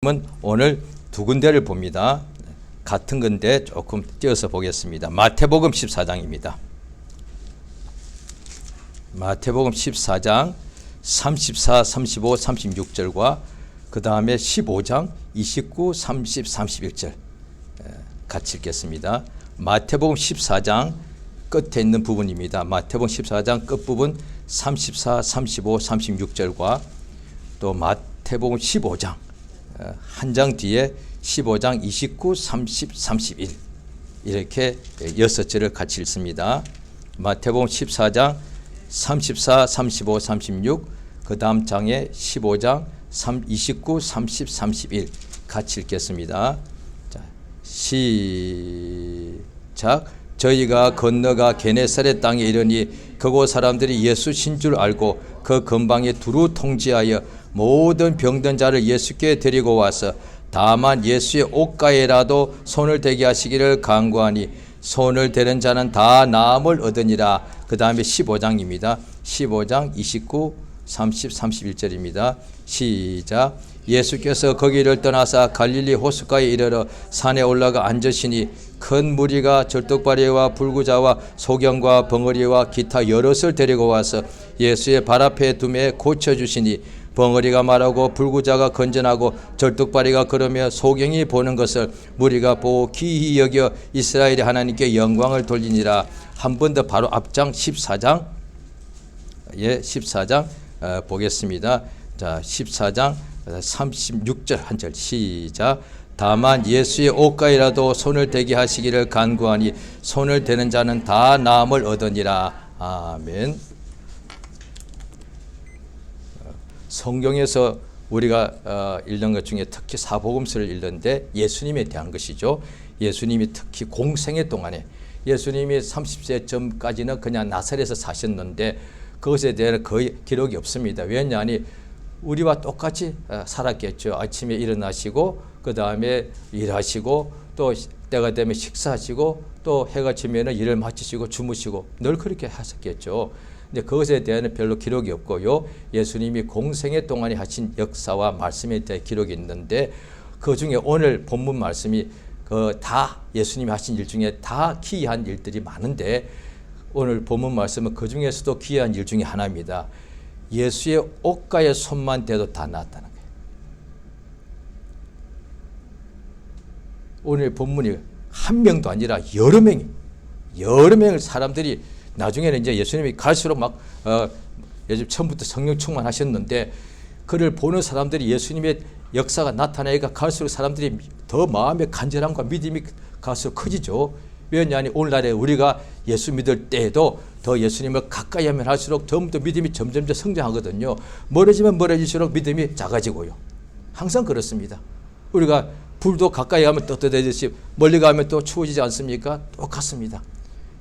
말씀은 오늘 두 군데를 봅니다. 같은 건데 조금 띄어서 보겠습니다. 마태복음 14장입니다. 마태복음 14장 34, 35, 36절과 그 다음에 15장 29, 30, 31절 같이 읽겠습니다. 마태복음 14장 끝에 있는 부분입니다. 마태복음 14장 끝부분 34, 35, 36절과 또 마태복음 15장 한 장 뒤에 15장 29, 30, 31 이렇게 6절을 같이 읽습니다. 마태복음 14장 34, 35, 36 그 다음 장에 15장 29, 30, 31 같이 읽겠습니다. 자, 시작. 저희가 건너가 게네사렛 땅에 이르니 그곳 사람들이 예수신 줄 알고 그 근방에 두루 통지하여 모든 병든 자를 예수께 데리고 와서 다만 예수의 옷가에라도 손을 대게 하시기를 간구하니 손을 대는 자는 다 나음을 얻으니라. 그 다음에 15장입니다. 15장 29, 30, 31절입니다. 시작. 예수께서 거기를 떠나사 갈릴리 호숫가에 이르러 산에 올라가 앉으시니 큰 무리가 절뚝발이와 불구자와 소경과 벙어리와 기타 여럿을 데리고 와서 예수의 발 앞에 두매 고쳐주시니 벙어리가 말하고 불구자가 건전하고 절뚝발이가 걸으며 소경이 보는 것을 무리가 보고 기히 여겨 이스라엘의 하나님께 영광을 돌리니라. 한 번 더 바로 앞장 14장 14장 보겠습니다. 자, 14장 36절 한 절 시작. 다만 예수의 옷가에라도 손을 대게 하시기를 간구하니 손을 대는 자는 다 나음을 얻으니라. 아멘. 성경에서 우리가 읽는 것 중에 특히 사복음서를 읽는데 예수님에 대한 것이죠. 예수님이 특히 공생애 동안에 예수님이 30세 전까지는 그냥 나사렛에서 사셨는데 그것에 대한 거의 기록이 없습니다. 왜냐하니 우리와 똑같이 살았겠죠. 아침에 일어나시고 그 다음에 일하시고 또 때가 되면 식사하시고 또 해가 지면 일을 마치시고 주무시고 늘 그렇게 하셨겠죠. 근데 그것에 대한 별로 기록이 없고요. 예수님이 공생애 동안에 하신 역사와 말씀에 대해 기록이 있는데 그 중에 오늘 본문 말씀이 다 예수님이 하신 일 중에 다 기이한 일들이 많은데 오늘 본문 말씀은 그 중에서도 기이한 일 중에 하나입니다. 예수의 옷가에 손만 대도 다 나았다는 거예요. 오늘 본문이 한 명도 아니라 여러 명의 사람들이 나중에는 이제 예수님이 갈수록 막 요즘 처음부터 성령 충만하셨는데 그를 보는 사람들이 예수님의 역사가 나타나니까 갈수록 사람들이 더 마음의 간절함과 믿음이 갈수록 커지죠. 왜냐하니 오늘날에 우리가 예수 믿을 때에도 더 예수님을 가까이 하면 할수록 더 믿음이 점점 성장하거든요. 멀어지면 멀어질수록 믿음이 작아지고요. 항상 그렇습니다. 우리가 불도 가까이 가면 뜨뜻해지듯이 멀리 가면 또 추워지지 않습니까? 똑같습니다.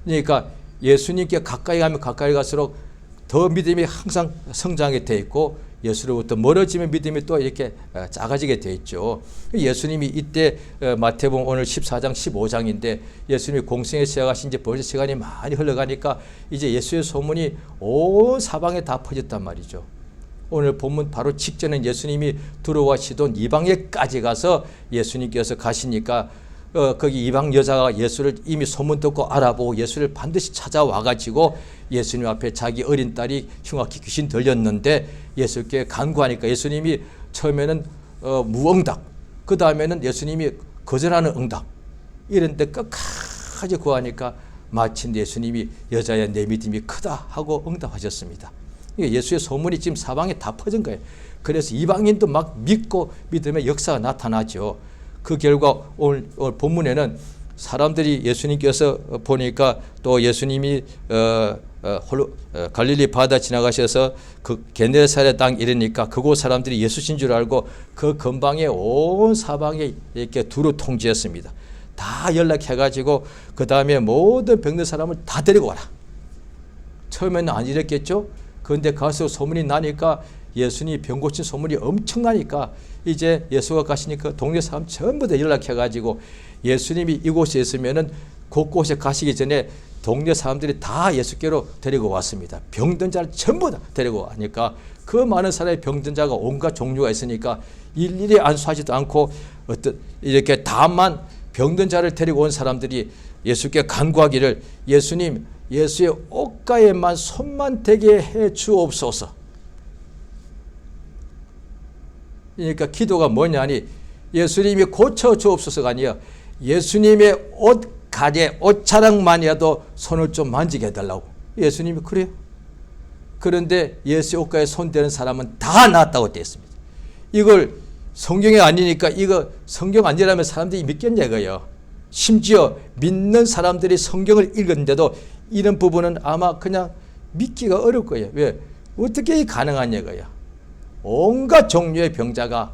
그러니까 예수님께 가까이 가면 가까이 갈수록 더 믿음이 항상 성장하게 돼 있고 예수로부터 멀어지면 믿음이 또 이렇게 작아지게 돼 있죠. 예수님이 이때 마태복음 오늘 14장 15장인데 예수님이 공생에 시작하신 지 벌써 시간이 많이 흘러가니까 이제 예수의 소문이 온 사방에 다 퍼졌단 말이죠. 오늘 본문 바로 직전에 예수님이 두로와 시돈 이방에까지 가서 예수님께서 가시니까 거기 이방 여자가 예수를 이미 소문 듣고 알아보고 예수를 반드시 찾아와가지고 예수님 앞에 자기 어린 딸이 흉악히 귀신 들렸는데 예수께 간구하니까 예수님이 처음에는 무응답, 그 다음에는 예수님이 거절하는 응답 이런데 끝까지 구하니까 마침내 예수님이 여자야 내 믿음이 크다 하고 응답하셨습니다. 예수의 소문이 지금 사방에 다 퍼진 거예요. 그래서 이방인도 막 믿고 믿음의 역사가 나타나죠. 그 결과 오늘 본문에는 사람들이 예수님께서 보니까 또 예수님이 갈릴리 바다 지나가셔서 그 게네사렛 땅 이르니까 그곳 사람들이 예수신 줄 알고 그 근방에 온 사방에 이렇게 두루 통지했습니다. 다 연락해가지고 그 다음에 모든 병든 사람을 다 데리고 와라. 처음에는 안 이랬겠죠. 그런데 가서 소문이 나니까 예수님이 병 고친 소문이 엄청나니까 이제 예수가 가시니까 동네 사람 전부 다 연락해가지고 예수님이 이곳에 있으면은 곳곳에 가시기 전에 동네 사람들이 다 예수께로 데리고 왔습니다. 병든 자를 전부 다 데리고 하니까 그 많은 사람의 병든 자가 온갖 종류가 있으니까 일일이 안수하지도 않고 이렇게 다만 병든 자를 데리고 온 사람들이 예수께 간구하기를 예수님, 예수의 옷가에만 손만 대게 해 주옵소서. 그러니까 기도가 뭐냐니 예수님이 고쳐 주옵소서가 아니야. 예수님의 옷가에 옷자락만이라도 손을 좀 만지게 해달라고. 예수님이 그래요. 그런데 예수의 옷가에 손대는 사람은 다 나았다고 되어 있습니다. 이걸 성경이 아니니까 이거 성경 아니라면 사람들이 믿겠냐 이거예요. 심지어 믿는 사람들이 성경을 읽었는데도 이런 부분은 아마 그냥 믿기가 어려울 거예요. 왜? 어떻게 가능하냐 이거예요. 온갖 종류의 병자가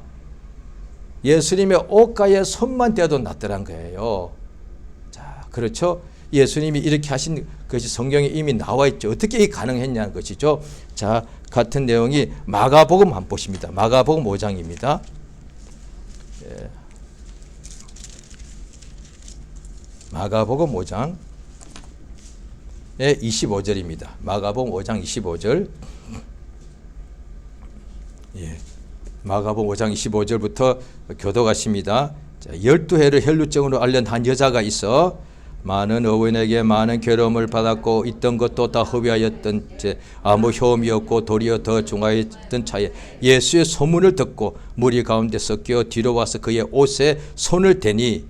예수님의 옷가에 손만 대도 낫더란 거예요. 자, 그렇죠? 예수님이 이렇게 하신 것이 성경에 이미 나와 있죠. 어떻게 가능했냐는 것이죠. 자, 같은 내용이 마가복음 한번 보십니다. 마가복음 5장입니다. 예. 마가복음 5장 25절입니다. 마가복음 5장 25절. 예. 마가복음 5장 25절부터 교도가십니다. 12해를 혈루증으로 앓는 한 여자가 있어 많은 어원에게 많은 괴로움을 받았고 있던 것도 다 허비하였던 아무 효험이 없고 도리어 더 중하였던 차에 예수의 소문을 듣고 무리 가운데 섞여 뒤로 와서 그의 옷에 손을 대니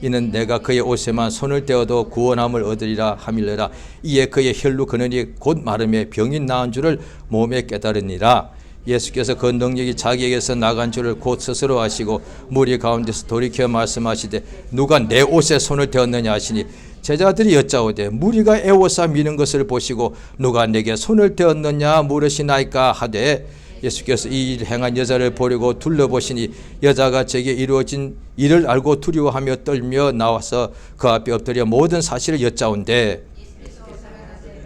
이는 내가 그의 옷에만 손을 대어도 구원함을 얻으리라 하밀래라. 이에 그의 혈루 근원이 곧 마름에 병이 나은 줄을 몸에 깨달으니라. 예수께서 그 능력이 자기에게서 나간 줄을 곧 스스로 아시고 무리 가운데서 돌이켜 말씀하시되 누가 내 옷에 손을 대었느냐 하시니 제자들이 여짜오되 무리가 애워싸 미는 것을 보시고 누가 내게 손을 대었느냐 물으시나이까 하되 예수께서 이 일을 행한 여자를 보려고 둘러보시니 여자가 제게 이루어진 일을 알고 두려워하며 떨며 나와서 그 앞에 엎드려 모든 사실을 여짜온대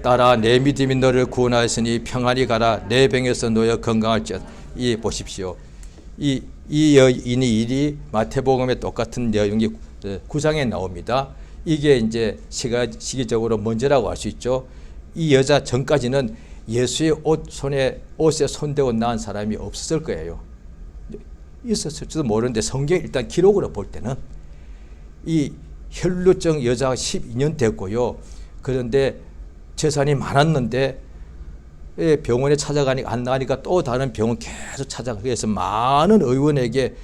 따라 내 믿음이 너를 구원하였으니 평안히 가라 내 병에서 놓여 건강할지어다. 이 보십시오. 이 여인의 일이 마태복음의 똑같은 내용이 9장에 나옵니다. 이게 이제 시기적으로 먼저라고 할 수 있죠. 이 여자 전까지는 예수의 옷에 손대고 낳은 사람이 없었을 거예요. 있었을지도 모르는데 성경 일단 기록으로 볼 때는 이 혈루증 여자가 12년 됐고요. 그런데 재산이 많았는데 병원에 찾아가니까 안 나가니까 또 다른 병원 계속 찾아가고 해서 많은 의원에게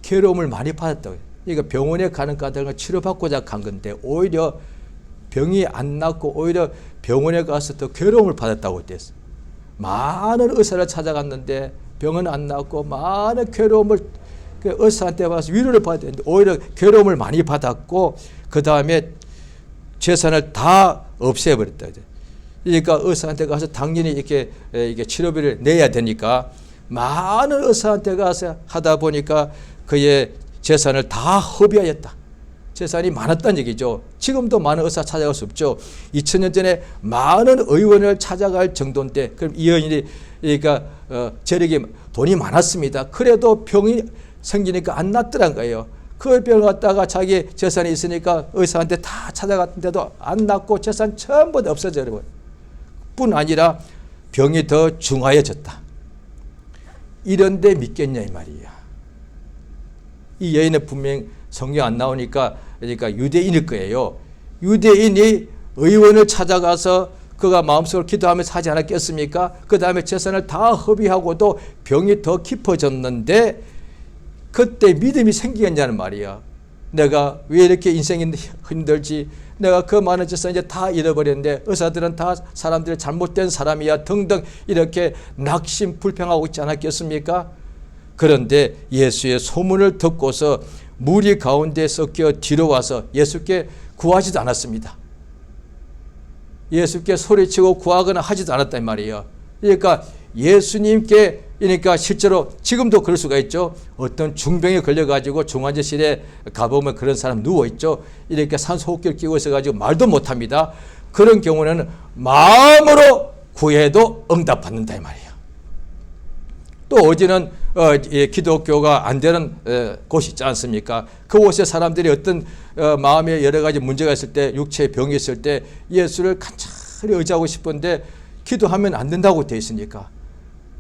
괴로움을 많이 받았다고요. 그러니까 병원에 가는 까닭은 치료받고자 간 건데 오히려 병이 안 낫고 오히려 병원에 가서 더 괴로움을 받았다고 했어요. 많은 의사를 찾아갔는데 병은 안 낫고 많은 괴로움을 의사한테 와서 위로를 받아야 되는데 오히려 괴로움을 많이 받았고 그 다음에 재산을 다 없애버렸다. 그러니까 의사한테 가서 당연히 이렇게 치료비를 내야 되니까 많은 의사한테 가서 하다 보니까 그의 재산을 다 허비하였다. 재산이 많았다는 얘기죠. 지금도 많은 의사 찾아갈 수 없죠. 2000년 전에 많은 의원을 찾아갈 정도인데 그럼 이 여인이 그러니까 재력이 돈이 많았습니다. 그래도 병이 생기니까 안 낫더란 거예요. 그 병을 갖다가 자기 재산이 있으니까 의사한테 다 찾아갔는데도 안 낫고 재산 전부 다 없어져 버려요. 뿐 아니라 병이 더 중하여졌다. 이런데 믿겠냐 이 말이야. 이 여인은 분명 성경 안 나오니까 그러니까 유대인일 거예요. 유대인이 의원을 찾아가서 그가 마음속으로 기도하면서 하지 않았겠습니까? 그 다음에 재산을 다 허비하고도 병이 더 깊어졌는데 그때 믿음이 생기겠냐는 말이야. 내가 왜 이렇게 인생이 힘들지? 내가 그 많은 재산 이제 다 잃어버렸는데 의사들은 다 사람들이 잘못된 사람이야 등등 이렇게 낙심 불평하고 있지 않았겠습니까? 그런데 예수의 소문을 듣고서 무리 가운데 섞여 뒤로 와서 예수께 구하지도 않았습니다. 예수께 소리치고 구하거나 하지도 않았단 말이에요. 그러니까 예수님께 그러니까 실제로 지금도 그럴 수가 있죠. 어떤 중병에 걸려가지고 중환자실에 가보면 그런 사람 누워있죠. 이렇게 산소호흡기를 끼고 있어가지고 말도 못합니다. 그런 경우는 마음으로 구해도 응답받는다 이 말이에요. 또 어제는 기독교가 안 되는 곳이 있지 않습니까? 그곳에 사람들이 어떤 마음에 여러 가지 문제가 있을 때, 육체의 병이 있을 때 예수를 간절히 의지하고 싶은데 기도하면 안 된다고 되어 있으니까.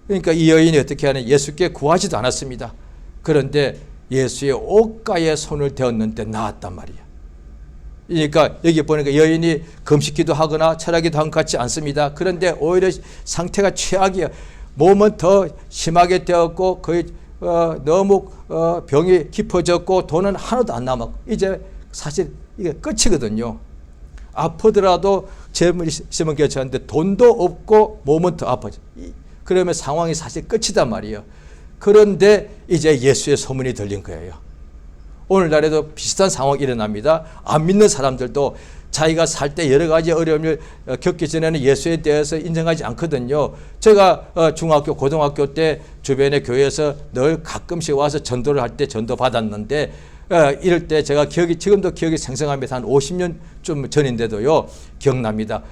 그러니까 이 여인이 어떻게 하냐, 예수께 구하지도 않았습니다. 그런데 예수의 옷가에 손을 대었는데 나았단 말이야. 그러니까 여기 보니까 여인이 금식기도 하거나 철학기도 한 것 같지 않습니다. 그런데 오히려 상태가 최악이야. 몸은 더 심하게 되었고 거의 너무 병이 깊어졌고 돈은 하나도 안 남았고 이제 사실 이게 끝이거든요. 아프더라도 재물이 있으면 괜찮은데 돈도 없고 몸은 더 아파져. 그러면 상황이 사실 끝이단 말이에요. 그런데 이제 예수의 소문이 들린 거예요. 오늘날에도 비슷한 상황이 일어납니다. 안 믿는 사람들도 자기가 살 때 여러 가지 어려움을 겪기 전에는 예수에 대해서 인정하지 않거든요. 제가 중학교, 고등학교 때 주변의 교회에서 늘 가끔씩 와서 전도를 할 때 전도 받았는데 이럴 때 제가 지금도 기억이 생생합니다. 한 50년 좀 전인데도요, 기억납니다.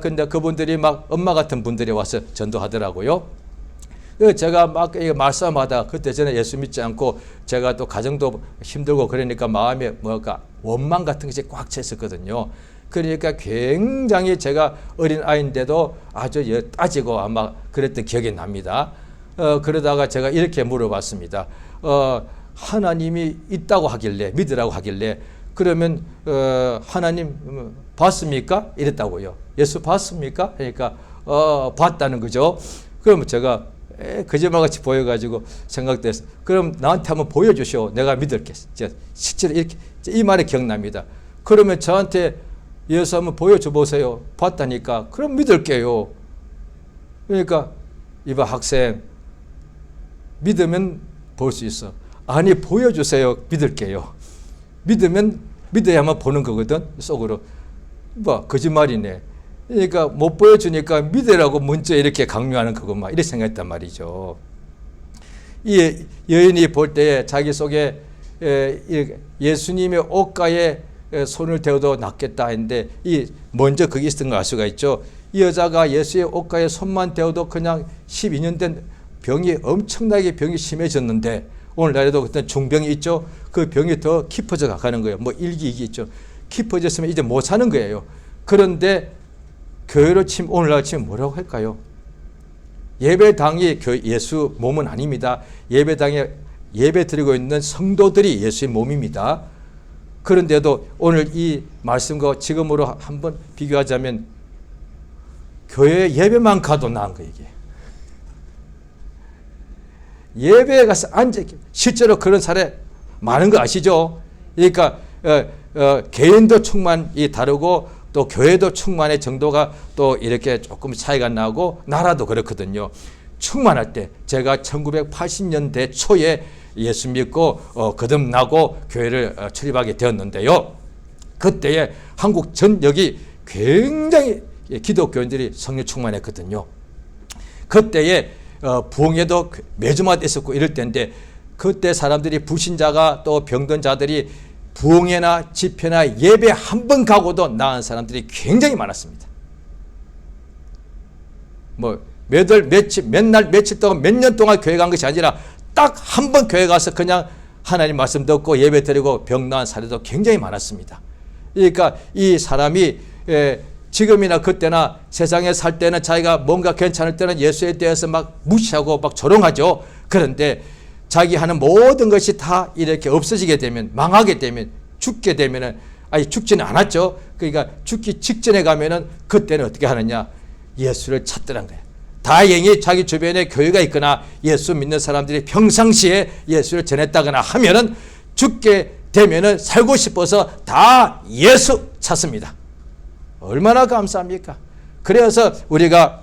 근데 그분들이 막 엄마 같은 분들이 와서 전도하더라고요. 제가 막 말씀하다 그때 전에 예수 믿지 않고 제가 또 가정도 힘들고 그러니까 마음에 뭐가 원망 같은 것이 꽉 차 있었거든요. 그러니까 굉장히 제가 어린 아이인데도 아주 따지고 아마 그랬던 기억이 납니다. 그러다가 제가 이렇게 물어봤습니다. 하나님이 있다고 하길래, 믿으라고 하길래, 그러면 하나님 봤습니까? 이랬다고요. 예수 봤습니까? 그러니까 봤다는 거죠. 그러면 제가 거짓말같이 보여가지고 생각돼서, 그럼 나한테 한번 보여주시오. 내가 믿을게. 실제로 이렇게 이 말이 기억납니다. 그러면 저한테 예수 한번 보여줘 보세요. 봤다니까. 그럼 믿을게요. 그러니까 이봐 학생, 믿으면 볼 수 있어. 아니 보여주세요. 믿을게요. 믿으면 믿어야만 보는 거거든. 속으로. 봐 거짓말이네. 그러니까 못 보여주니까 믿으라고 문자 이렇게 강요하는 그것만 이렇게 생각했단 말이죠. 이 여인이 볼 때에 자기 속에 예수님의 옷가에 손을 대어도 낫겠다 했는데 먼저 그게 있었던 걸 알 수가 있죠. 이 여자가 예수의 옷가에 손만 대어도 그냥 12년 된 병이 엄청나게 병이 심해졌는데 오늘날에도 그때 중병이 있죠. 그 병이 더 깊어져 가는 거예요. 뭐 1기, 2기 있죠. 깊어졌으면 이제 못 사는 거예요. 그런데 교회로 치면 오늘날 치면 뭐라고 할까요? 예배당이 예수 몸은 아닙니다. 예배당에 예배 드리고 있는 성도들이 예수의 몸입니다. 그런데도 오늘 이 말씀과 지금으로 한번 비교하자면 교회 예배만 가도 나은 거예요. 이게. 예배에 가서 앉아 실제로 그런 사례 많은 거 아시죠? 그러니까 개인도 충만이 다르고 또 교회도 충만의 정도가 또 이렇게 조금 차이가 나고 나라도 그렇거든요. 충만할 때 제가 1980년대 초에 예수 믿고 거듭나고 교회를 출입하게 되었는데요. 그때에 한국 전역이 굉장히 기독교인들이 성령 충만했거든요. 그때에 부흥회도 매주마다 있었고 이럴 때인데 그때 사람들이 불신자가 또 병든 자들이 부흥회나 집회나 예배 한 번 가고도 나은 사람들이 굉장히 많았습니다. 뭐 맨날 며칠 동안 몇 년 동안 교회 간 것이 아니라 딱 한 번 교회 가서 그냥 하나님 말씀 듣고 예배 드리고 병 나은 사례도 굉장히 많았습니다. 그러니까 이 사람이 지금이나 그때나 세상에 살 때는 자기가 뭔가 괜찮을 때는 예수에 대해서 막 무시하고 막 조롱하죠. 그런데 자기 하는 모든 것이 다 이렇게 없어지게 되면, 망하게 되면, 죽게 되면은, 아니 죽지는 않았죠. 그러니까 죽기 직전에 가면은 그때는 어떻게 하느냐? 예수를 찾더란 거예요. 다행히 자기 주변에 교회가 있거나 예수 믿는 사람들이 평상시에 예수를 전했다거나 하면은 죽게 되면은 살고 싶어서 다 예수 찾습니다. 얼마나 감사합니까? 그래서 우리가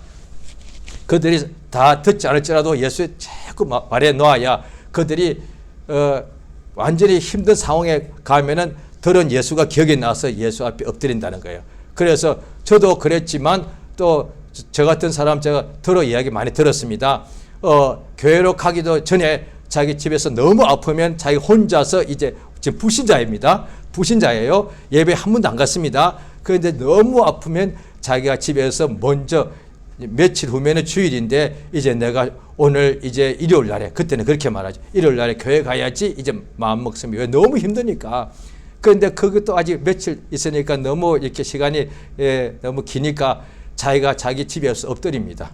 그들이 다 듣지 않을지라도 예수에 자꾸 말해 놓아야 그들이 완전히 힘든 상황에 가면은 들은 예수가 기억이 나서 예수 앞에 엎드린다는 거예요. 그래서 저도 그랬지만 또 저 같은 사람 제가 이야기 많이 들었습니다. 교회로 가기도 전에 자기 집에서 너무 아프면 자기 혼자서 이제 지금 불신자입니다. 불신자예요. 예배 한 번도 안 갔습니다. 그런데 너무 아프면 자기가 집에서 먼저 며칠 후면은 주일인데 이제 내가 오늘 이제 일요일 날에 그때는 그렇게 말하죠. 일요일 날에 교회 가야지 이제 마음 먹습니다. 왜? 너무 힘드니까. 그런데 그것도 아직 며칠 있으니까 너무 이렇게 시간이 너무 기니까 자기가 자기 집에 엎드립니다.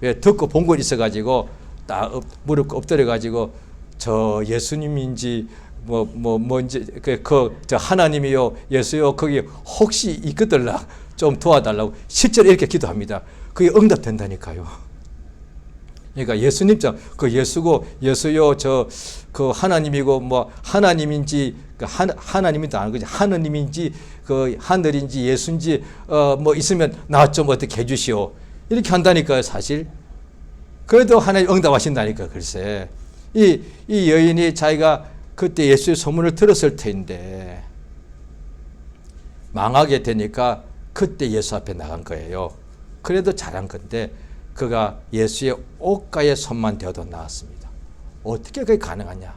왜? 듣고 본 거 있어가지고 딱 무릎 엎드려가지고 저 예수님인지 뭔지 저 하나님이요 예수요 거기 혹시 있거들라 좀 도와달라고 실제로 이렇게 기도합니다. 그게 응답된다니까요. 그러니까 예수님처럼 그 예수고 예수요 저 그 하나님이고 뭐 하나님인지 하나님도 아는 거지 하느님인지 그 하늘인지 예수인지 뭐 있으면 나 좀 어떻게 해주시오 이렇게 한다니까요. 사실 그래도 하나님 응답하신다니까. 글쎄 이 여인이 자기가 그때 예수의 소문을 들었을 텐데 망하게 되니까 그때 예수 앞에 나간 거예요. 그래도 잘한 건데 그가 예수의 옷가에 손만 대어도 나았습니다. 어떻게 그게 가능하냐?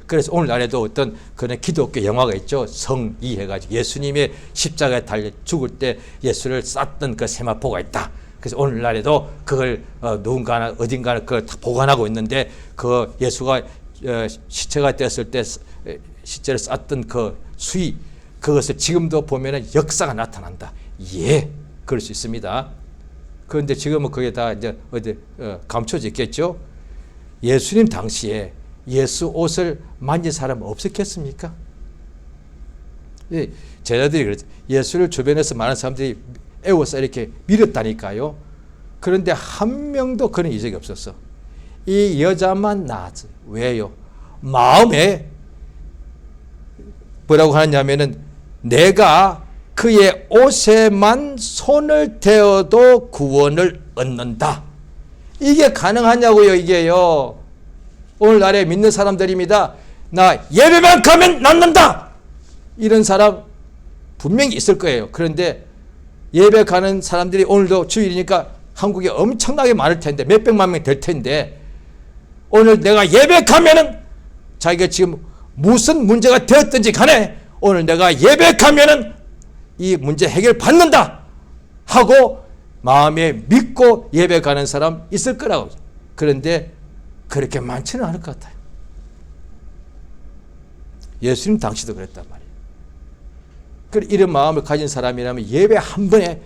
그래서 오늘날에도 어떤 그런 기독교 영화가 있죠. 성이 해가지고 예수님의 십자가에 달려 죽을 때 예수를 쌌던 그 세마포가 있다. 그래서 오늘날에도 그걸 누군가나 어딘가는 그걸 다 보관하고 있는데 그 예수가 시체가 되었을 때 시체를 쌌던 그 수위 그것을 지금도 보면은 역사가 나타난다. 예, 그럴 수 있습니다. 그런데 지금은 그게 다 이제 어디 감춰져 있겠죠. 예수님 당시에 예수 옷을 만진 사람 없었겠습니까? 예, 제자들이 그랬죠. 예수를 주변에서 많은 사람들이 애워서 이렇게 밀었다니까요. 그런데 한 명도 그런 이적이 없었어. 이 여자만 나았어요. 왜요? 마음에 뭐라고 하느냐면은 내가 그의 옷에만 손을 대어도 구원을 얻는다. 이게 가능하냐고요, 이게요. 오늘날에 믿는 사람들입니다. 나 예배만 가면 낫는다. 이런 사람 분명히 있을 거예요. 그런데 예배 가는 사람들이 오늘도 주일이니까 한국에 엄청나게 많을 텐데 몇백만 명 될 텐데 오늘 내가 예배 가면은 자기가 지금 무슨 문제가 되었든지 간에 오늘 내가 예배 가면은 이 문제 해결 받는다 하고 마음에 믿고 예배 가는 사람 있을 거라고. 그런데 그렇게 많지는 않을 것 같아요. 예수님 당시도 그랬단 말이에요. 이런 마음을 가진 사람이라면 예배 한 번에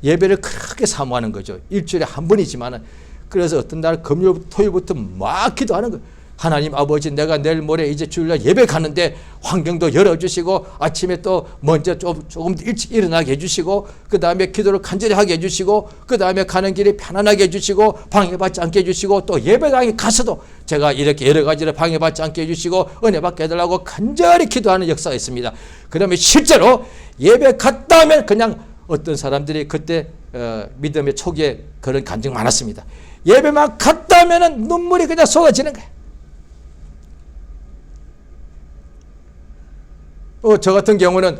예배를 크게 사모하는 거죠. 일주일에 한 번이지만은 그래서 어떤 날 금요일 토요일부터 막 기도하는 거예요. 하나님 아버지 내가 내일 모레 이제 주일날 예배 가는데 환경도 열어주시고 아침에 또 먼저 조금 일찍 일어나게 해주시고 그 다음에 기도를 간절히 하게 해주시고 그 다음에 가는 길이 편안하게 해주시고 방해받지 않게 해주시고 또 예배당에 가서도 제가 이렇게 여러 가지를 방해받지 않게 해주시고 은혜 받게 해달라고 간절히 기도하는 역사가 있습니다. 그 다음에 실제로 예배 갔다 하면 그냥 어떤 사람들이 그때 믿음의 초기에 그런 간증 많았습니다. 예배만 갔다 하면 눈물이 그냥 쏟아지는 거예요. 저 같은 경우는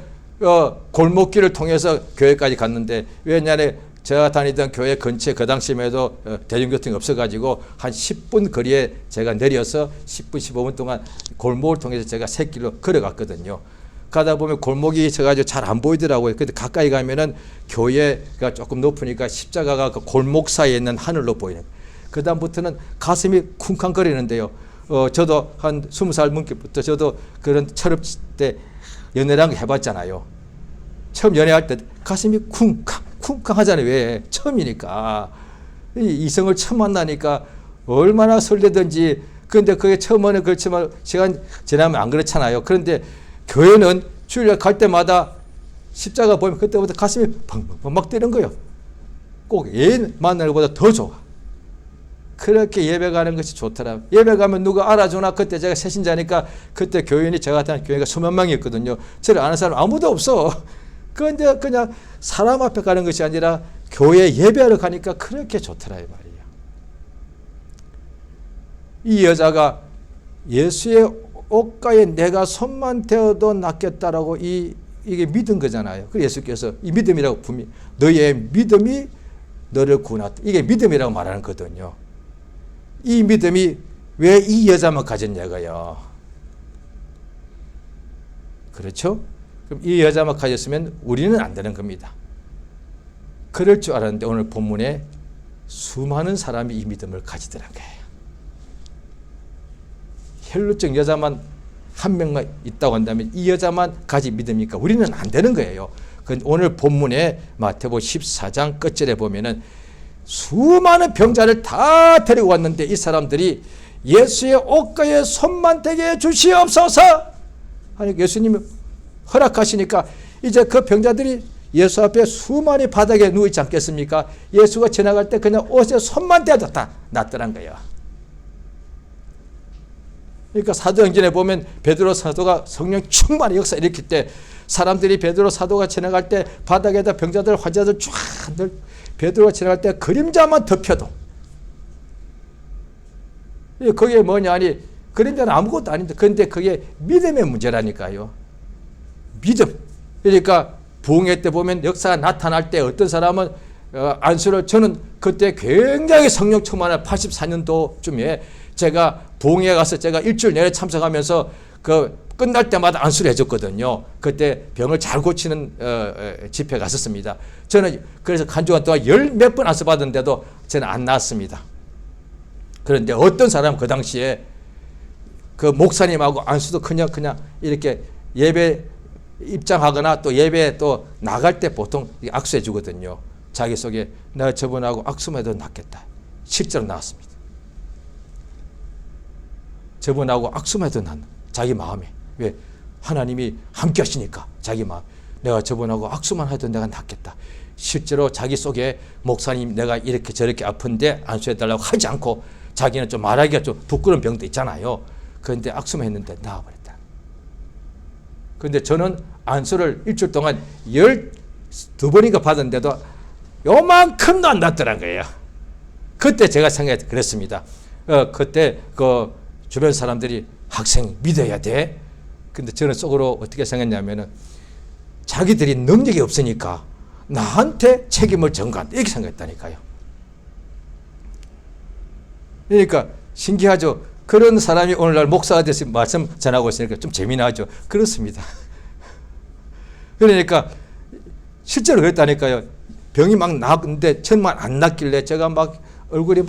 골목길을 통해서 교회까지 갔는데 왜냐하면 제가 다니던 교회 근처에 그 당시에도 대중교통이 없어가지고 한 10분 거리에 제가 내려서 10분 15분 동안 골목을 통해서 제가 새길로 걸어갔거든요. 가다 보면 골목이 있어가지고 잘 안 보이더라고요. 근데 가까이 가면은 교회가 조금 높으니까 십자가가 그 골목 사이에 있는 하늘로 보이는. 그 다음부터는 가슴이 쿵쾅거리는데요. 저도 한 20살 문기부터 저도 그런 철업 때 연애라는 거 해봤잖아요. 처음 연애할 때 가슴이 쿵쾅 하잖아요. 왜? 처음이니까. 이성을 처음 만나니까 얼마나 설레든지. 그런데 그게 처음에는 그렇지만 시간 지나면 안 그렇잖아요. 그런데 교회는 주일날 갈 때마다 십자가 보면 그때부터 가슴이 펑펑 막 뛰는 거예요. 꼭 애인 만나는 것보다 더 좋아. 그렇게 예배 가는 것이 좋더라. 예배 가면 누가 알아주나. 그때 제가 새신자니까 그때 교인이 제가 다니는 교회가 수만 명이었거든요. 저를 아는 사람 아무도 없어. 그런데 그냥 사람 앞에 가는 것이 아니라 교회 예배하러 가니까 그렇게 좋더라 이 말이에요. 이 여자가 예수의 옷가에 내가 손만 대어도 낫겠다라고 이게 믿은 거잖아요. 그래서 예수께서 이 믿음이라고 분명히 너의 믿음이 너를 구원했다. 이게 믿음이라고 말하는 거거든요. 이 믿음이 왜 이 여자만 가졌냐고요. 그렇죠? 그럼 이 여자만 가졌으면 우리는 안 되는 겁니다. 그럴 줄 알았는데 오늘 본문에 수많은 사람이 이 믿음을 가지더란 거예요. 혈루증 여자만 한 명만 있다고 한다면 이 여자만 가진 믿음이니까 우리는 안 되는 거예요. 오늘 본문에 마태복음 14장 끝절에 보면은 수많은 병자를 다 데리고 왔는데 이 사람들이 예수의 옷가에 손만 대게 주시옵소서 하니 예수님이 허락하시니까 이제 그 병자들이 예수 앞에 수많이 바닥에 누워있지 않겠습니까? 예수가 지나갈 때 그냥 옷에 손만 대도 다 낫더란 거예요. 그러니까 사도행전에 보면 베드로 사도가 성령 충만의 역사 일으킬 때 사람들이 베드로 사도가 지나갈 때 바닥에다 병자들 환자들 쫙 베드로가 지나갈 때 그림자만 덮여도 그게 뭐냐 하니 그림자는 아무것도 아닌데 그런데 그게 믿음의 문제라니까요. 믿음. 그러니까 부흥회 때 보면 역사가 나타날 때 어떤 사람은 안수를 저는 그때 굉장히 성령 충만한 84년도쯤에 제가 부흥회 가서 제가 일주일 내내 참석하면서 그 끝날 때마다 안수를 해줬거든요. 그때 병을 잘 고치는 집회 갔었습니다. 저는 그래서 한 주간 동안 열 몇 번 안수 받았는데도 저는 안 나았습니다. 그런데 어떤 사람은 그 당시에 그 목사님하고 안수도 그냥 이렇게 예배 입장하거나 또 예배 또 나갈 때 보통 악수해 주거든요. 자기 속에 내가 저분하고 악수만 해도 낫겠다. 실제로 나왔습니다. 저분하고 악수만 해도 낫는 자기 마음에. 왜? 하나님이 함께 하시니까 자기 마음. 내가 저분하고 악수만 해도 내가 낫겠다. 실제로 자기 속에 목사님 내가 이렇게 저렇게 아픈데 안수해달라고 하지 않고 자기는 좀 말하기가 좀 부끄러운 병도 있잖아요. 그런데 악수만 했는데 나아버렸다. 그런데 저는 안수를 일주일 동안 12번인가 받았는데도 요만큼도 안 났더란 거예요. 그때 제가 생각해 그랬습니다. 그때 그 주변 사람들이 학생 믿어야 돼. 근데 저는 속으로 어떻게 생각했냐면은 자기들이 능력이 없으니까 나한테 책임을 전가한다. 이렇게 생각했다니까요. 그러니까 신기하죠. 그런 사람이 오늘날 목사가 돼서 말씀 전하고 있으니까 좀 재미나죠. 그렇습니다. 그러니까 실제로 그랬다니까요. 병이 막 나는데 정말 안 낫길래 제가 막 얼굴이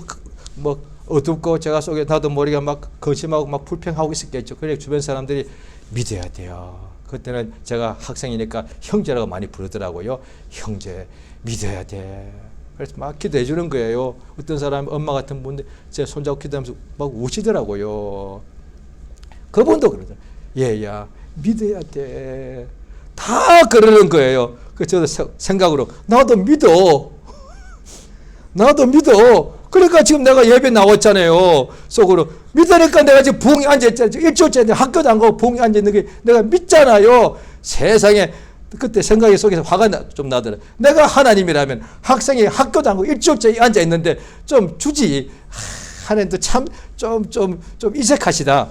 뭐 어둡고 제가 속에 나도 머리가 막 거심하고 막 불평하고 있었겠죠. 그래 주변 사람들이 믿어야 돼요. 그때는 제가 학생이니까 형제라고 많이 부르더라고요. 형제 믿어야 돼. 그래서 막 기도해 주는 거예요. 어떤 사람 엄마 같은 분들 제 손잡고 기도하면서 막 우시더라고요. 그분도 그러더라고요. 얘야 믿어야 돼. 다 그러는 거예요. 그래서 저도 생각으로 나도 믿어. 나도 믿어. 그러니까 지금 내가 예배 나왔잖아요. 속으로 믿으니까 내가 지금 부흥에 앉아있잖아요. 일주일째 학교도 안 가고 부흥에 앉아있는 게 내가 믿잖아요. 세상에 그때 생각이 속에서 화가 좀 나더라. 내가 하나님이라면 학생이 학교도 안 가고 일주일째 앉아있는데 좀 주지. 하나님도 참 좀 이색하시다.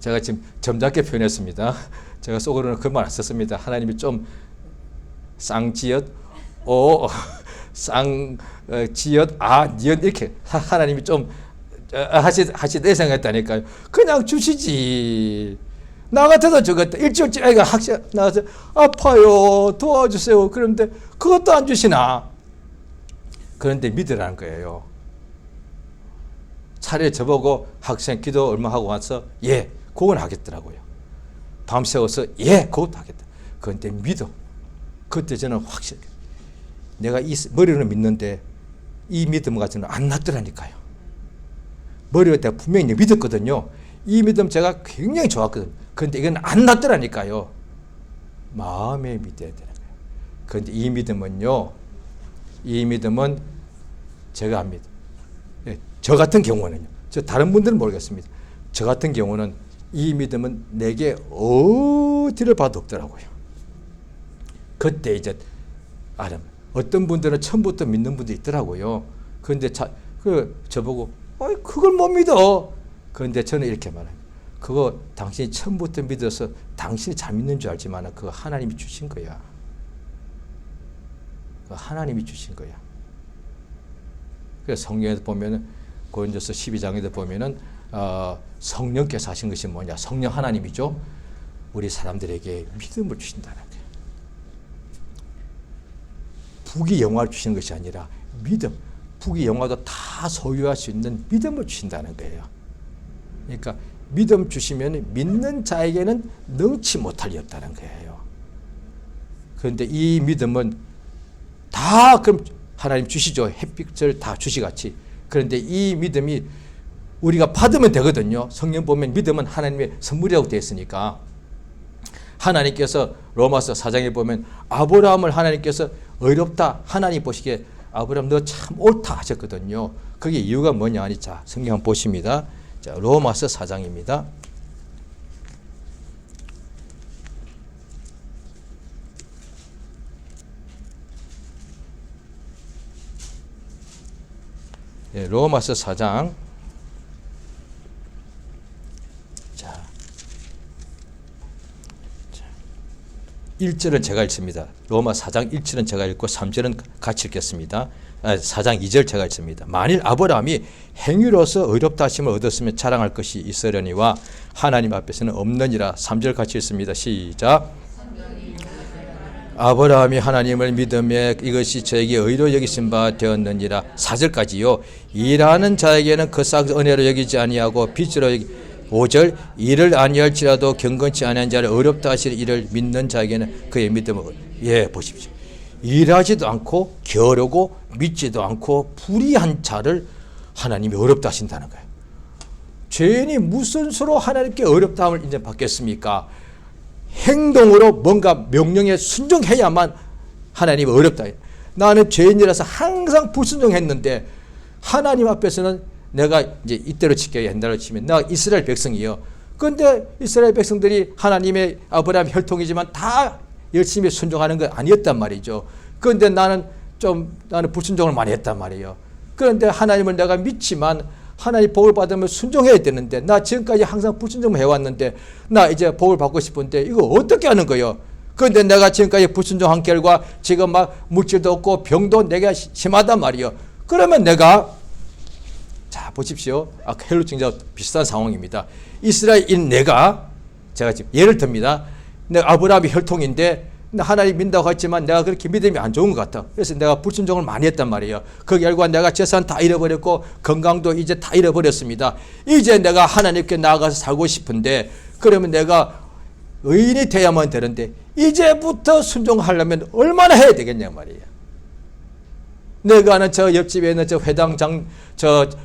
제가 지금 점잖게 표현했습니다. 제가 속으로는 그 말 안 썼습니다. 하나님이 좀 쌍지읒 쌍지읒 니읒 이렇게 하나님이 좀 하시대 생각했다니까요. 그냥 주시지. 나 같아도 저것도 일주일째 애가 학생 나와서 아파요 도와주세요. 그런데 그것도 안 주시나. 그런데 믿으라는 거예요. 차라리 저보고 학생 기도 얼마 하고 와서 예 그건 하겠더라고요. 밤새워서 예 그것도 하겠다. 그런데 믿어. 그때 저는 확실히 내가 이 머리로는 믿는데 이 믿음 가지고는 안 났더라니까요. 머리로 내가 분명히 믿었거든요. 이 믿음 제가 굉장히 좋았거든요. 그런데 이건 안 났더라니까요. 마음에 믿어야 되는 거예요. 그런데 이 믿음은 제가 합니다. 저 같은 경우는요. 저 다른 분들은 모르겠습니다. 저 같은 경우는 이 믿음은 내게 어디를 봐도 없더라고요. 그때 이제 어떤 분들은 처음부터 믿는 분도 있더라고요. 그런데 저보고 그걸 못 믿어. 그런데 저는 이렇게 말합니다. 그거 당신이 처음부터 믿어서 당신이 잘 믿는 줄 알지만 그거 하나님이 주신 거야. 그거 하나님이 주신 거야. 그래서 성경에도 보면은 고린도서 12장에도 보면은 성령께서 하신 것이 뭐냐? 성령 하나님이죠. 우리 사람들에게 믿음을 주신다는 거예요. 부귀 영화를 주시는 것이 아니라 믿음, 부귀 영화도 다 소유할 수 있는 믿음을 주신다는 거예요. 그러니까 믿음 주시면 믿는 자에게는 능치 못할 리 없다는 거예요. 그런데 이 믿음은 다 그럼 하나님 주시죠. 햇빛을 다 주시같이. 그런데 이 믿음이 우리가 받으면 되거든요. 성경 보면 믿음은 하나님의 선물이라고 되어 있으니까 하나님께서 로마서 4장에 보면 아브라함을 하나님께서 의롭다 하나님 보시기에 아브라함 너 참 옳다 하셨거든요. 그게 이유가 뭐냐 하니 자 성경 한번 보십니다. 자 로마서 4장입니다. 네, 로마서 4장 1절은 제가 읽습니다. 로마 4장 1절은 제가 읽고 3절은 같이 읽겠습니다. 4장 2절 제가 읽습니다. 만일 아브라함이 행위로서 의롭다 하심을 얻었으면 자랑할 것이 있으려니와 하나님 앞에서는 없느니라. 3절 같이 읽습니다. 시작. 아브라함이 하나님을 믿음에 이것이 저에게 의로 여기신 바 되었느니라. 4절까지요. 일하는 자에게는 그 싹 은혜로 여기지 아니하고 빚으로 여기 5절 이를 아니할지라도 경건치 아니한 자를 어렵다 하실 이를 믿는 자에게는 그의 믿음을 보십시오. 일하지도 않고 게으르고 믿지도 않고 불의한 자를 하나님이 어렵다 하신다는 거예요. 죄인이 무슨 수로 하나님께 어렵다함을 인정받겠습니까? 행동으로 뭔가 명령에 순종해야만 하나님이 어렵다. 나는 죄인이라서 항상 불순종했는데 하나님 앞에서는 내가 이제 이때로 칠게요. 옛날로 치면 내가 이스라엘 백성이요. 그런데 이스라엘 백성들이 하나님의 아브라함 혈통이지만 다 열심히 순종하는 건 아니었단 말이죠. 그런데 나는 불순종을 많이 했단 말이에요. 그런데 하나님을 내가 믿지만 하나님 복을 받으면 순종해야 되는데 나 지금까지 항상 불순종을 해왔는데 나 이제 복을 받고 싶은데 이거 어떻게 하는 거예요? 그런데 내가 지금까지 불순종한 결과 지금 막 물질도 없고 병도 내가 심하단 말이에요. 그러면 내가 자 보십시오. 아까 헬루증자 비슷한 상황입니다. 이스라엘인 내가 제가 지금 예를 듭니다. 내가 아브라함의 혈통인데 하나님 믿는다고 했지만 내가 그렇게 믿음이 안 좋은 것 같아. 그래서 내가 불순종을 많이 했단 말이에요. 그 결과 내가 재산 다 잃어버렸고 건강도 이제 다 잃어버렸습니다. 이제 내가 하나님께 나아가서 살고 싶은데 그러면 내가 의인이 돼야만 되는데 이제부터 순종하려면 얼마나 해야 되겠냐 말이에요. 내가 아는 저 옆집에 있는 저 회당장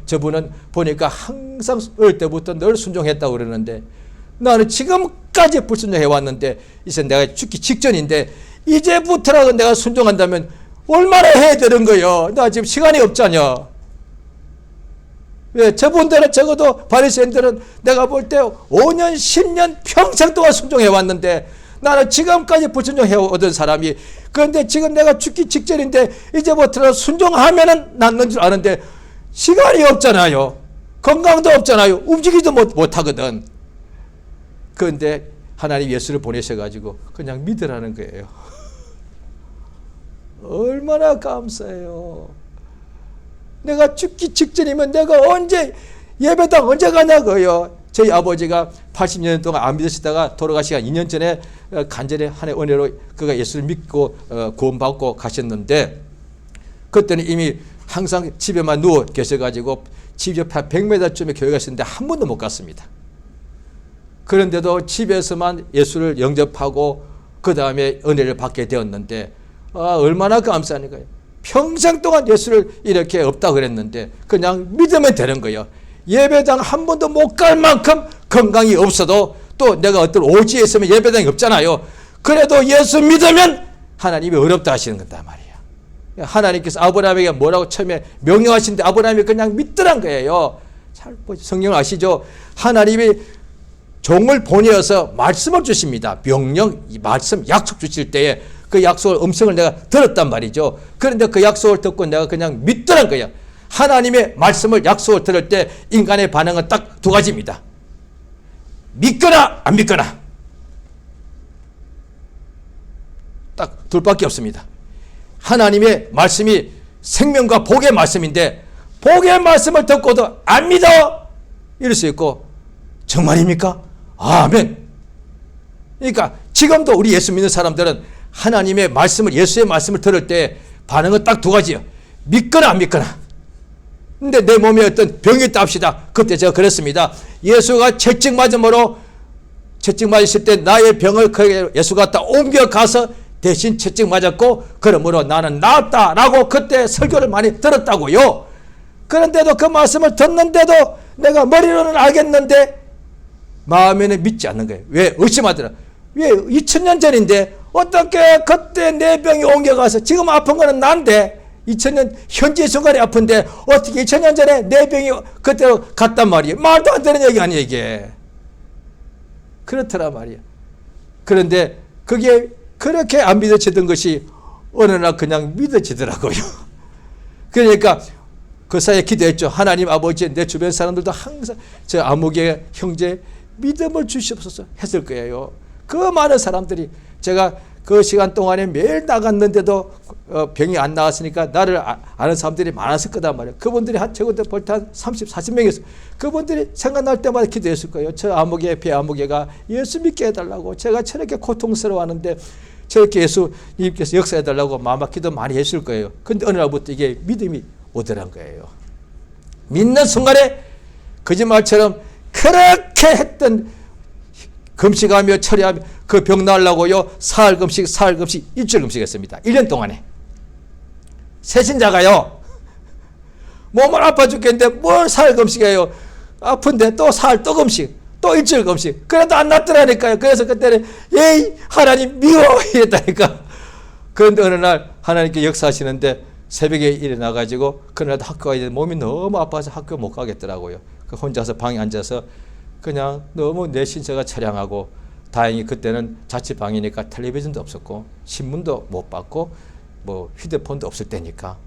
저분은 보니까 항상 어릴 때부터 늘 순종했다고 그러는데 나는 지금까지 불순종해 왔는데 이제 내가 죽기 직전인데 이제부터라도 내가 순종한다면 얼마나 해야 되는 거예요. 나 지금 시간이 없잖아. 왜 저분들은 적어도 바리새인들은 내가 볼 때 5년 10년 평생 동안 순종해 왔는데 나는 지금까지 불순종해 오던 사람이 그런데 지금 내가 죽기 직전인데 이제부터 순종하면은 낫는 줄 아는데 시간이 없잖아요. 건강도 없잖아요. 움직이지도 못하거든. 그런데 하나님 예수를 보내셔가지고 그냥 믿으라는 거예요. 얼마나 감사해요. 내가 죽기 직전이면 내가 언제 예배당 언제 가냐고요. 저희 아버지가 80년 동안 안 믿으시다가 돌아가시가 2년 전에 간절히 하나님의 은혜로 그가 예수를 믿고 구원받고 가셨는데 그때는 이미 항상 집에만 누워 계셔가지고 집 옆에 100m쯤에 교회가 있었는데 한 번도 못 갔습니다. 그런데도 집에서만 예수를 영접하고 그 다음에 은혜를 받게 되었는데 얼마나 감사하니까요. 평생 동안 예수를 이렇게 없다고 그랬는데 그냥 믿으면 되는 거예요. 예배당 한 번도 못 갈 만큼 건강이 없어도 또 내가 어떤 오지에 있으면 예배당이 없잖아요. 그래도 예수 믿으면 하나님이 어렵다 하시는 거다 말이에요. 하나님께서 아브라함에게 뭐라고 처음에 명령하신데 아브라함이 그냥 믿더란 거예요. 잘 성경을 아시죠? 하나님이 종을 보내어서 말씀을 주십니다. 명령, 말씀, 약속 주실 때에 그 약속을 음성을 내가 들었단 말이죠. 그런데 그 약속을 듣고 내가 그냥 믿더란 거예요. 하나님의 말씀을 약속을 들을 때 인간의 반응은 딱 두 가지입니다. 믿거나 안 믿거나. 딱 둘밖에 없습니다. 하나님의 말씀이 생명과 복의 말씀인데 복의 말씀을 듣고도 안 믿어 이럴 수 있고 정말입니까? 아멘. 그러니까 지금도 우리 예수 믿는 사람들은 하나님의 말씀을 예수의 말씀을 들을 때 반응은 딱 두 가지예요. 믿거나 안 믿거나. 근데 내 몸에 어떤 병이 있다 합시다. 그때 제가 그랬습니다. 예수가 채찍 맞음으로 채찍 맞으실 때 나의 병을 예수가 갖다 옮겨가서 대신 채찍 맞았고 그러므로 나는 나았다라고 그때 설교를 많이 들었다고요. 그런데도 그 말씀을 듣는데도 내가 머리로는 알겠는데 마음에는 믿지 않는 거예요. 왜? 의심하더라. 왜? 2000년 전인데 어떻게 그때 내 병이 옮겨가서 지금 아픈 거는 난데 2000년 현재 순간에 아픈데 어떻게 2000년 전에 내 병이 그때로 갔단 말이에요. 말도 안 되는 얘기 아니에요 이게. 그렇더라 말이에요. 그런데 그게 그렇게 안 믿어지던 것이 어느 날 그냥 믿어지더라고요. 그러니까 그 사이에 기도했죠. 하나님 아버지, 내 주변 사람들도 항상 저 아무개 형제 믿음을 주시옵소서 했을 거예요. 그 많은 사람들이 제가 그 시간 동안에 매일 나갔는데도 병이 안 나왔으니까 나를 아는 사람들이 많았을 거단 말이에요. 그분들이 한 적어도 벌써 한 30, 40명이었어요. 그분들이 생각날 때마다 기도했을 거예요. 저 아무개, 배 아무개가 예수 믿게 해달라고. 제가 저렇게 고통스러워하는데 저렇게 예수님께서 역사해달라고 마음 기도 많이 했을 거예요. 근데 어느 날부터 이게 믿음이 오더란 거예요. 믿는 순간에 거짓말처럼 그렇게 했던 금식하며 철회하며 그 병 나으려고요. 사흘 금식, 일주일 금식했습니다. 1년 동안에. 새신자가요. 몸은 아파 죽겠는데 뭘 사흘 금식해요. 아픈데 또 사흘 또 금식, 또 일주일 금식. 그래도 안 낫더라니까요. 그래서 그때는 에이 하나님 미워 이랬다니까. 그런데 어느 날 하나님께 역사하시는데 새벽에 일어나가지고 그날도 학교 가야 되는데 몸이 너무 아파서 학교 못 가겠더라고요. 그 혼자서 방에 앉아서 그냥 너무 내 신세가 처량하고 다행히 그때는 자취방이니까 텔레비전도 없었고 신문도 못 봤고 뭐 휴대폰도 없을 때니까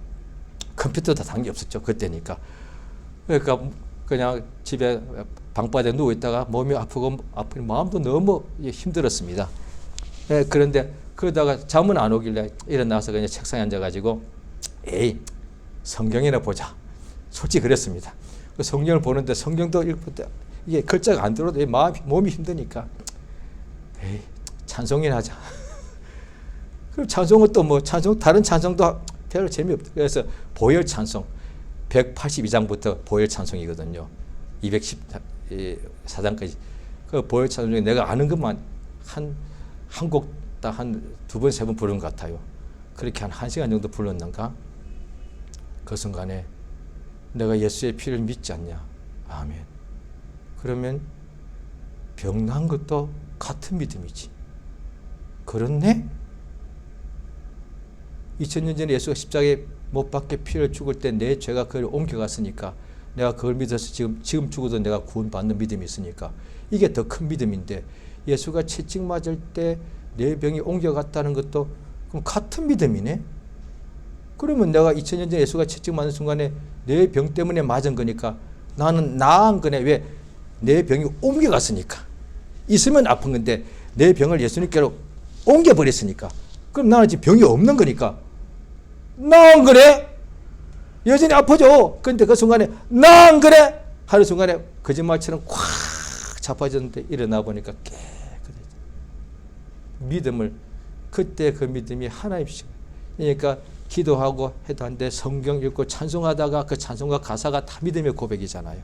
컴퓨터도 당연히 없었죠. 그때니까. 그러니까 그냥 집에 방바닥에 누워있다가 몸이 아프고 마음도 너무 힘들었습니다. 네, 그런데 그러다가 잠은 안 오길래 일어나서 그냥 책상에 앉아가지고 에이 성경이나 보자. 솔직히 그랬습니다. 그 성경을 보는데 성경도 읽을 때 이게 글자가 안 들어도 몸이 힘드니까 에이 찬송이나 하자. 그럼 찬송은 또 뭐 찬송 다른 찬송도 별로 재미없다. 그래서 보혈 찬송 182장부터 보혈 찬송이거든요. 214장까지 그 보혈 찬송 중에 내가 아는 것만 한 곡 딱 한 두 번 세 번 부른 것 같아요. 그렇게 한 1시간 정도 불렀는가? 그 순간에 내가 예수의 피를 믿지 않냐? 아멘. 그러면 병 난 것도 같은 믿음이지. 그렇네? 2000년 전에 예수가 십자가에 못 박혀 피를 죽을 때 내 죄가 그걸 옮겨갔으니까 내가 그걸 믿어서 지금 죽어도 내가 구원받는 믿음이 있으니까 이게 더 큰 믿음인데 예수가 채찍 맞을 때 내 병이 옮겨갔다는 것도 그럼 같은 믿음이네? 그러면 내가 2000년 전에 예수가 채찍 맞는 순간에 내 병 때문에 맞은 거니까 나는 나은 거네. 왜? 내 병이 옮겨갔으니까. 있으면 아픈 건데 내 병을 예수님께로 옮겨버렸으니까. 그럼 나는 지금 병이 없는 거니까. 나은 거래? 여전히 아프죠? 근데 그 순간에 나은 거래? 하는 순간에 거짓말처럼 콱 자빠졌는데 일어나 보니까 깨끗해져. 믿음을 그때 그 믿음이 하나님이시고 그러니까 기도하고 해도 한데 성경 읽고 찬송하다가 그 찬송과 가사가 다 믿음의 고백이잖아요.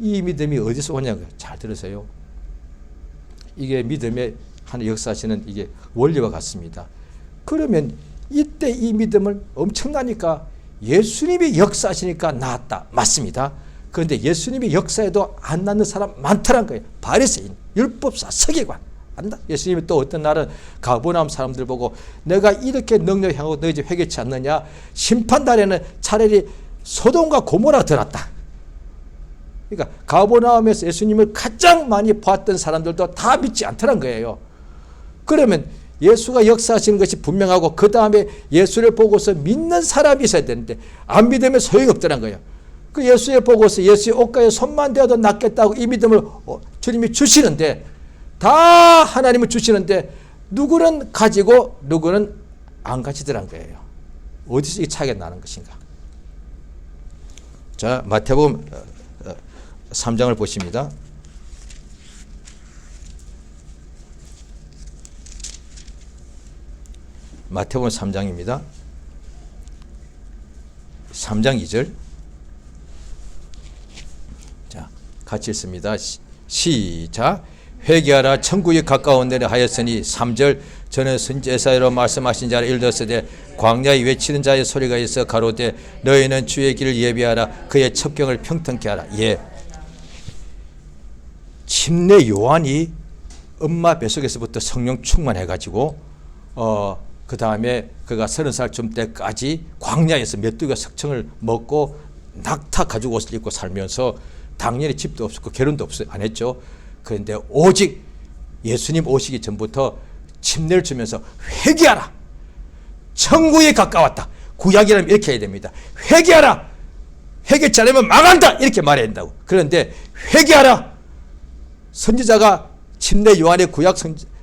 이 믿음이 어디서 오냐고요. 잘 들으세요. 이게 믿음의 하는 역사하시는 이게 원리와 같습니다. 그러면 이때 이 믿음을 엄청나니까 예수님이 역사하시니까 나았다. 맞습니다. 그런데 예수님이 역사에도 안 낫는 사람 많더란 거예요. 바리새인, 율법사, 서기관. 안다. 예수님이 또 어떤 날은 가버나움 사람들 보고 내가 이렇게 능력하고 너희 집 회개치 않느냐. 심판날에는 차라리 소돔과 고모라 더 낫다. 그러니까 가버나움에서 예수님을 가장 많이 봤던 사람들도 다 믿지 않더란 거예요. 그러면 예수가 역사하시는 것이 분명하고 그 다음에 예수를 보고서 믿는 사람이 있어야 되는데 안 믿으면 소용이 없더란 거예요. 그 예수를 보고서 예수의 옷가에 손만 대어도 낫겠다고 이 믿음을 주님이 주시는데 다 하나님을 주시는데 누구는 가지고 누구는 안 가지더란 거예요. 어디서 이 차이가 나는 것인가? 자, 마태복음 3장을 보십니다. 마태복음 3장입니다. 3장 2절. 자, 같이 읽습니다. 시작. 회개하라 천국이 가까운데 하였으니 3절. 저는 선지자 예사야로 말씀하신 자를 읽었으되 광야에 외치는 자의 소리가 있어 가로되 너희는 주의 길을 예비하라 그의 첩경을 평탄케 하라. 예. 침례 요한이 엄마 뱃속에서부터 성령 충만해가지고 그 다음에 그가 30살쯤 때까지 광야에서 메뚜기가 석청을 먹고 낙타 가지고 옷을 입고 살면서 당연히 집도 없었고 결혼도 안 했죠. 그런데 오직 예수님 오시기 전부터 침례를 주면서 회개하라. 천국이 가까웠다. 구약이라면 이렇게 해야 됩니다. 회개하라. 회개치 않으면 망한다. 이렇게 말해야 된다고. 그런데 회개하라. 선지자가 침례 요한의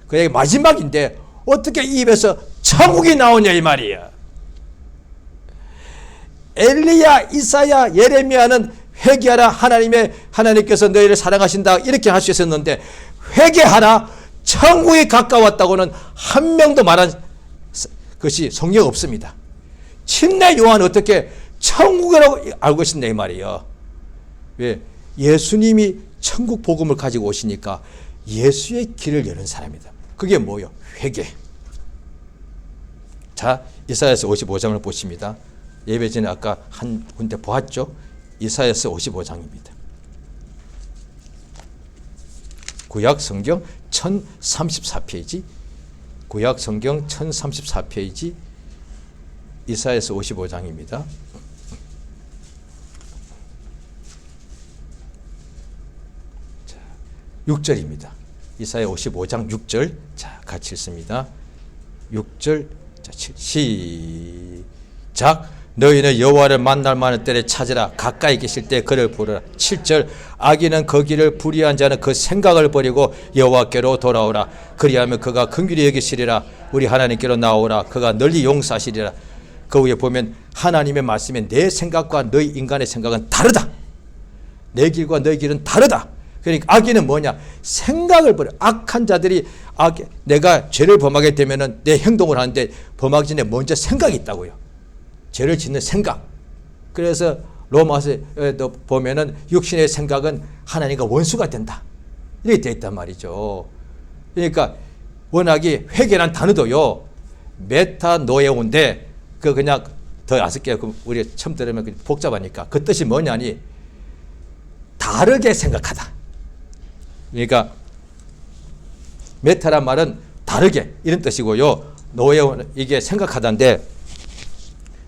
그의 마지막인데 어떻게 입에서 천국이 나오냐 이 말이야. 엘리야, 이사야, 예레미야는 회개하라. 하나님께서 너희를 사랑하신다. 이렇게 할 수 있었는데 회개하라. 천국이 가까웠다고는 한 명도 말한 것이 성경에 없습니다. 침례 요한은 어떻게 천국이라고 알고 있었냐 이 말이에요. 왜? 예수님이 천국 복음을 가지고 오시니까 예수의 길을 여는 사람이다. 그게 뭐요? 회개. 자, 이사야서 55장을 보십니다. 예배 전에 아까 한 군데 보았죠? 이사야서 55장입니다. 구약 성경 1034페이지, 구약 성경 1034페이지, 이사야서 55장입니다. 자, 6절입니다. 이사야 55장 6절. 자, 같이 읽습니다. 6절. 자, 시작. 너희는 여호와를 만날 만한 때를 찾으라. 가까이 계실 때 그를 부르라. 7절. 악인은 그 길을 불의한 자는 그 생각을 버리고 여호와께로 돌아오라. 그리하면 그가 긍휼히 여기시리라. 우리 하나님께로 나오라. 그가 널리 용서하시리라. 그 위에 보면 하나님의 말씀에 내 생각과 너희 인간의 생각은 다르다. 내 길과 너희 길은 다르다. 그러니까 악인은 뭐냐? 생각을 버려. 악한 자들이 내가 죄를 범하게 되면은 내 행동을 하는데 범하기 전에 먼저 생각이 있다고요. 죄를 짓는 생각. 그래서 로마서에도 보면은 육신의 생각은 하나님과 원수가 된다. 이렇게 되어 있단 말이죠. 그러니까 워낙에 회개란 단어도요. 메타노에온데 그 그냥 더 아실게요. 우리 처음 들으면 복잡하니까 그 뜻이 뭐냐니 다르게 생각하다. 그러니까 메타란 말은 다르게 이런 뜻이고요. 노에온 이게 생각하다인데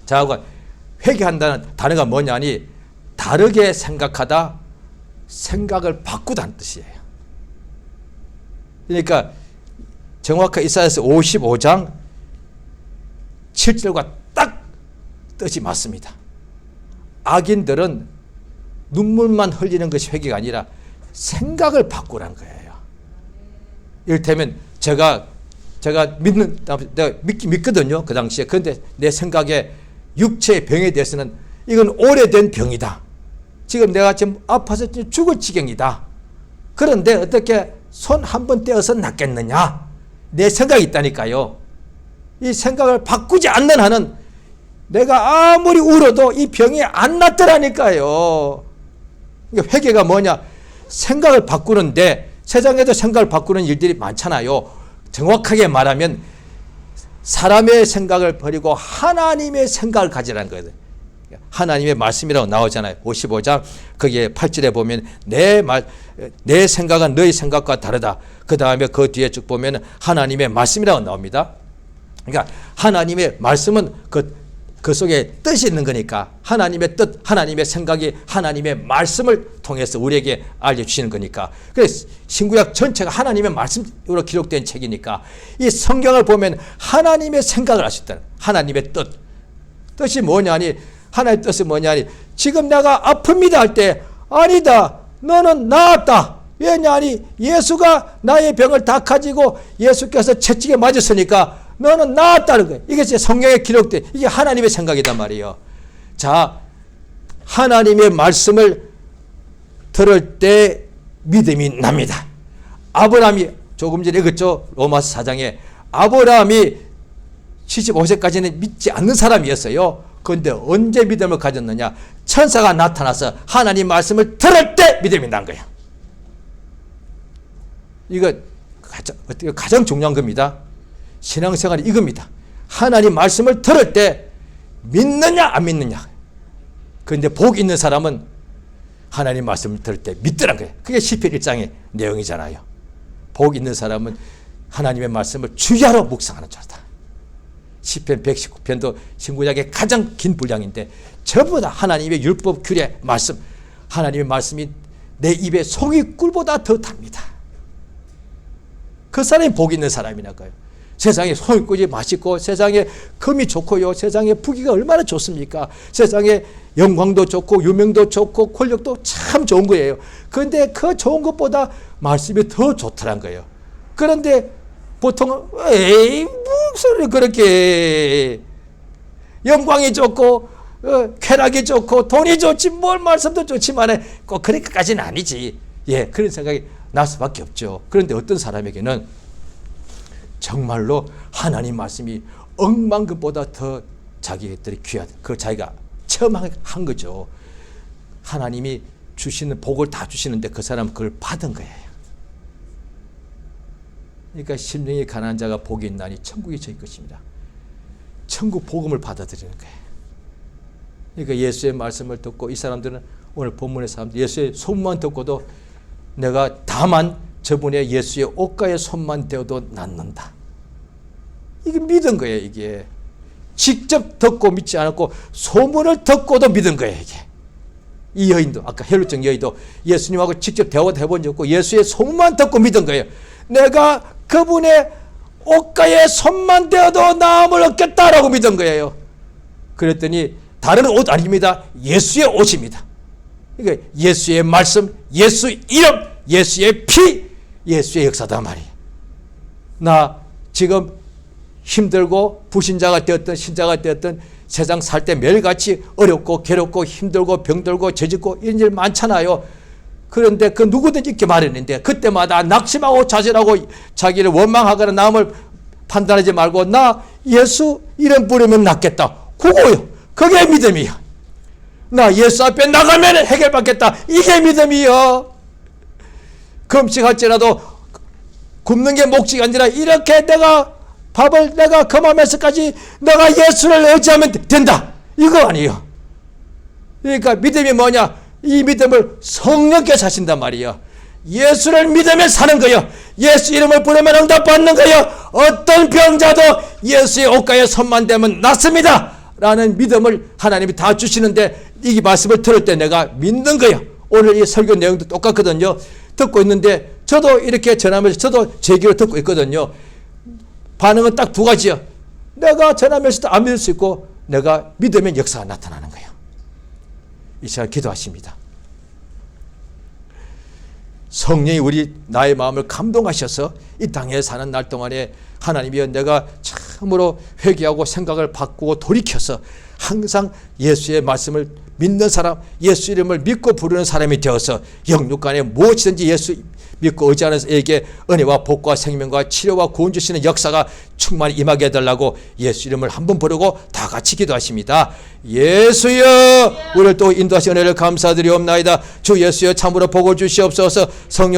자, 회개한다는 단어가 뭐냐니 다르게 생각하다, 생각을 바꾸다는 뜻이에요. 그러니까 정확하게 이사야서 55장 7절과 딱 뜻이 맞습니다. 악인들은 눈물만 흘리는 것이 회개가 아니라 생각을 바꾸라는 거예요. 이를테면 제가 내가 믿거든요. 그 당시에. 그런데 내 생각에 육체의 병에 대해서는 이건 오래된 병이다. 지금 내가 지금 아파서 죽을 지경이다. 그런데 어떻게 손 한 번 떼어서 낫겠느냐? 내 생각이 있다니까요. 이 생각을 바꾸지 않는 한은 내가 아무리 울어도 이 병이 안 낫더라니까요. 그러니까 회개가 뭐냐? 생각을 바꾸는데 세상에도 생각을 바꾸는 일들이 많잖아요. 정확하게 말하면 사람의 생각을 버리고 하나님의 생각을 가지라는 거예요. 하나님의 말씀이라고 나오잖아요. 55장 거기에 8절에 보면 내 생각은 너희 생각과 다르다. 그 다음에 그 뒤에 쭉 보면 하나님의 말씀이라고 나옵니다. 그러니까 하나님의 말씀은 그 속에 뜻이 있는 거니까 하나님의 뜻, 하나님의 생각이 하나님의 말씀을 통해서 우리에게 알려주시는 거니까. 그래서 신구약 전체가 하나님의 말씀으로 기록된 책이니까 이 성경을 보면 하나님의 생각을 할 수 있다. 하나님의 뜻이 뭐냐니, 하나님의 뜻이 뭐냐니, 지금 내가 아픕니다 할 때 아니다, 너는 나았다. 왜냐하니 예수가 나의 병을 다 가지고 예수께서 채찍에 맞았으니까 너는 나았다는 거예요. 이게 성경에 기록된, 이게 하나님의 생각이단 말이에요. 자, 하나님의 말씀을 들을 때 믿음이 납니다. 아브라함이 조금 전에 읽었죠. 로마서 4장에 아브라함이 75세까지는 믿지 않는 사람이었어요. 그런데 언제 믿음을 가졌느냐? 천사가 나타나서 하나님 말씀을 들을 때 믿음이 난 거예요. 이거 가장 중요한 겁니다. 신앙생활이 이겁니다. 하나님 말씀을 들을 때 믿느냐 안 믿느냐. 그런데 복 있는 사람은 하나님 말씀을 들을 때 믿더란 거예요. 그게 시편 1장의 내용이잖아요. 복 있는 사람은 하나님의 말씀을 주야로 묵상하는 자다. 시편 119편도 신구약의 가장 긴 분량인데 전부 다 하나님의 율법 규례 말씀, 하나님의 말씀이 내 입에 송이 꿀보다 더 답니다. 그 사람이 복 있는 사람이라고요. 세상에 송이꿀이 맛있고 세상에 금이 좋고요. 세상에 부귀가 얼마나 좋습니까? 세상에 영광도 좋고 유명도 좋고 권력도 참 좋은 거예요. 그런데 그 좋은 것보다 말씀이 더 좋더란 거예요. 그런데 보통은 에이 무슨 그렇게 영광이 좋고 쾌락이 좋고 돈이 좋지 뭘 말씀도 좋지만 꼭 그렇게까지는 아니지. 예, 그런 생각이 날 수밖에 없죠. 그런데 어떤 사람에게는 정말로 하나님 말씀이 억만 것보다 더 자기들이 귀하다. 그 자기가 처음 한 거죠. 하나님이 주시는 복을 다 주시는데 그 사람은 그걸 받은 거예요. 그러니까 심령이 가난한 자가 복이 있나니 천국이 저희 것입니다. 천국 복음을 받아들이는 거예요. 그러니까 예수의 말씀을 듣고 이 사람들은 오늘 본문의 사람들 예수의 손만 듣고도 내가 다만 저분의 예수의 옷가의 손만 대어도 낫는다. 이게 믿은 거예요. 이게 직접 듣고 믿지 않았고 소문을 듣고도 믿은 거예요. 이게 이 여인도 아까 혈루증 여인도 예수님하고 직접 대화도 해본 적 없고 예수의 소문만 듣고 믿은 거예요. 내가 그분의 옷가의 손만 대어도 나음을 얻겠다라고 믿은 거예요. 그랬더니 다른 옷 아닙니다. 예수의 옷입니다. 그러니까 예수의 말씀, 예수 이름, 예수의 피, 예수의 역사다 말이에요. 나 지금 힘들고 불신자가 되었던 신자가 되었던 세상 살 때 매일같이 어렵고 괴롭고 힘들고 병들고 죄짓고 이런 일 많잖아요. 그런데 그 누구든지 이렇게 말했는데 그때마다 낙심하고 좌절하고 자기를 원망하거나 남을 판단하지 말고 나 예수 이름 부르면 낫겠다. 그거요. 그게 믿음이야. 나 예수 앞에 나가면 해결받겠다. 이게 믿음이요. 금식할지라도 굶는 게 목적이 아니라 이렇게 내가 밥을 내가 금하면서까지 내가 예수를 의지하면 된다. 이거 아니에요. 그러니까 믿음이 뭐냐? 이 믿음을 성령께서 하신단 말이에요. 예수를 믿으면 사는 거예요. 예수 이름을 부르면 응답받는 거예요. 어떤 병자도 예수의 옷가에 손만 대면 낫습니다. 라는 믿음을 하나님이 다 주시는데 이 말씀을 들을 때 내가 믿는 거예요. 오늘 이 설교 내용도 똑같거든요. 듣고 있는데 저도 이렇게 전하면서 저도 제 귀로 듣고 있거든요. 반응은 딱 두 가지요. 내가 전하면서도 안 믿을 수 있고 내가 믿으면 역사가 나타나는 거예요. 이 시간 기도하십니다. 성령이 나의 마음을 감동하셔서 이 땅에 사는 날 동안에 하나님이여 내가 참으로 회개하고 생각을 바꾸고 돌이켜서 항상 예수의 말씀을 믿는 사람, 예수 이름을 믿고 부르는 사람이 되어서 영육간에 무엇이든지 예수 믿고 의지하는 자에게 은혜와 복과 생명과 치료와 구원 주시는 역사가 충만히 임하게 해달라고 예수 이름을 한번 부르고 다 같이 기도하십니다. 예수여, 우리를 또 인도하신 은혜를 감사드리옵나이다. 주 예수여, 참으로 복을 주시옵소서. 성령